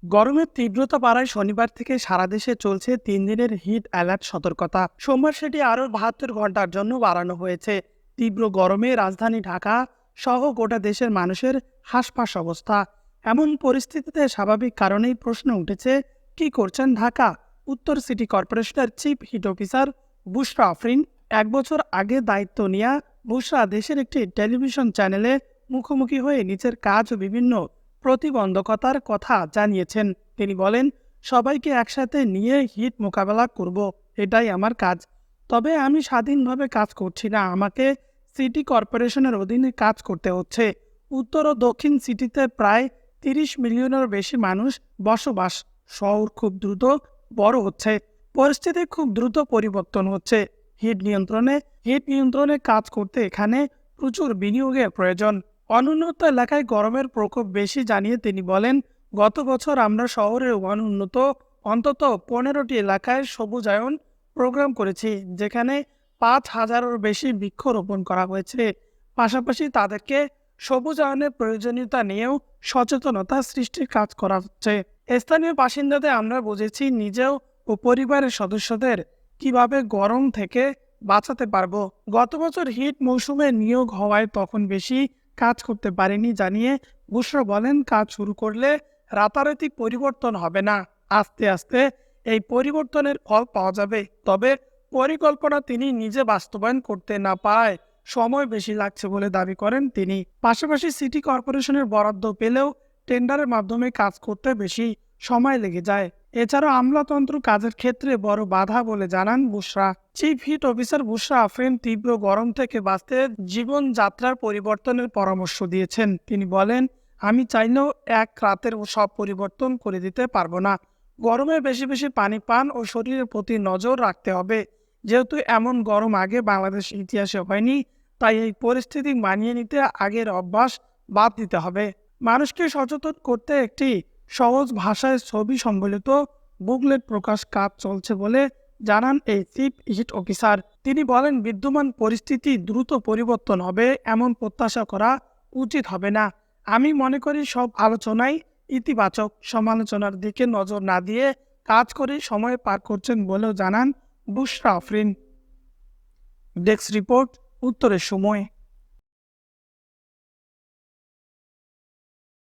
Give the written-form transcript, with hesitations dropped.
গরমের তীব্রতা বাড়ায় শনিবার থেকে সারা দেশে চলছে 3 দিনের হিট অ্যালার্ট সতর্কতা। সোমবার সেটি আরও 72 ঘন্টার জন্য বাড়ানো হয়েছে। তীব্র গরমে রাজধানী ঢাকা সহ গোটা দেশের মানুষের হাসফাস অবস্থা। এমন পরিস্থিতিতে স্বাভাবিক কারণেই প্রশ্ন উঠেছে, কি করছেন ঢাকা উত্তর সিটি কর্পোরেশনের চিফ হিট অফিসার বুশরা আফরিন। 1 বছর আগে দায়িত্ব নেওয়া বুশরা দেশের একটি টেলিভিশন চ্যানেলে মুখোমুখি হয়ে নিজের কাজ ও বিভিন্ন প্রতিবন্ধকতার কথা জানিয়েছেন। তিনি বলেন, সবাইকে একসাথে নিয়ে হিট মোকাবেলা করব, এটাই আমার কাজ। তবে আমি স্বাধীনভাবে কাজ করছি না, আমাকে সিটি কর্পোরেশনের অধীনে কাজ করতে হচ্ছে। উত্তর ও দক্ষিণ সিটিতে প্রায় 30 মিলিয়নের বেশি মানুষ বসবাস। শহর খুব দ্রুত বড় হচ্ছে, পরিস্থিতি খুব দ্রুত পরিবর্তন হচ্ছে। হিট নিয়ন্ত্রণে কাজ করতে এখানে প্রচুর বিনিয়োগের প্রয়োজন। অনুন্নত এলাকায় গরমের প্রকোপ বেশি জানিয়ে তিনি বলেন, গত বছর আমরা শহরের অনুন্নত অন্তত 15টি এলাকায় সবুজায়ন প্রোগ্রাম করেছি, যেখানে 5,000-এরও বেশি বৃক্ষরোপণ করা হয়েছে। পাশাপাশি তাদেরকে সবুজায়নের প্রয়োজনীয়তা নিয়েও সচেতনতা সৃষ্টির কাজ করা হচ্ছে। স্থানীয় বাসিন্দাদের আমরা বুঝেছি নিজেও ও পরিবারের সদস্যদের কিভাবে গরম থেকে বাঁচাতে পারবো। গত বছর হিট মৌসুমে নিয়োগ হওয়ায় তখন বেশি কাজ করতে পারেনি জানিয়ে বুশরা বলেন, কাজ শুরু করলে রাতারাতি পরিবর্তন হবে না, আস্তে আস্তে এই পরিবর্তনের ফল পাওয়া যাবে। তবে পরিকল্পনা তিনি নিজে বাস্তবায়ন করতে না পারায় সময় বেশি লাগছে বলে দাবি করেন তিনি। পাশাপাশি সিটি কর্পোরেশনের বরাদ্দ পেলেও টেন্ডারের মাধ্যমে কাজ করতে বেশি সময় লেগে যায়। এছাড়াও আমলাতন্ত্র কাজের ক্ষেত্রে বড় বাধা বলে জানান বুশরা। চিফ হিট অফিসার বুশরা আফরিন তীব্র গরম থেকে বাঁচতে জীবনযাত্রার পরিবর্তনের পরামর্শ দিয়েছেন। তিনি বলেন, আমি চাইলেও এক রাতের সব পরিবর্তন করে দিতে পারবো না। গরমে বেশি বেশি পানি পান ও শরীরের প্রতি নজর রাখতে হবে। যেহেতু এমন গরম আগে বাংলাদেশ ইতিহাসে হয়নি, তাই এই পরিস্থিতি মানিয়ে নিতে আগের অভ্যাস বাদ দিতে হবে। মানুষকে সচেতন করতে একটি সহজ ভাষায় ছবি সম্বলিত বুকলেট প্রকাশ কাজ চলছে বলে জানান এই চিফ হিট অফিসার। তিনি বলেন, বিদ্যমান পরিস্থিতি দ্রুত পরিবর্তন হবে এমন প্রত্যাশা করা উচিত হবে না। আমি মনে করি সব আলোচনাই ইতিবাচক, সমালোচনার দিকে নজর না দিয়ে কাজ করে সময় পার করছেন বলেও জানান বুশরা আফরিন। ডেস্ক রিপোর্ট, উত্তরের সময়।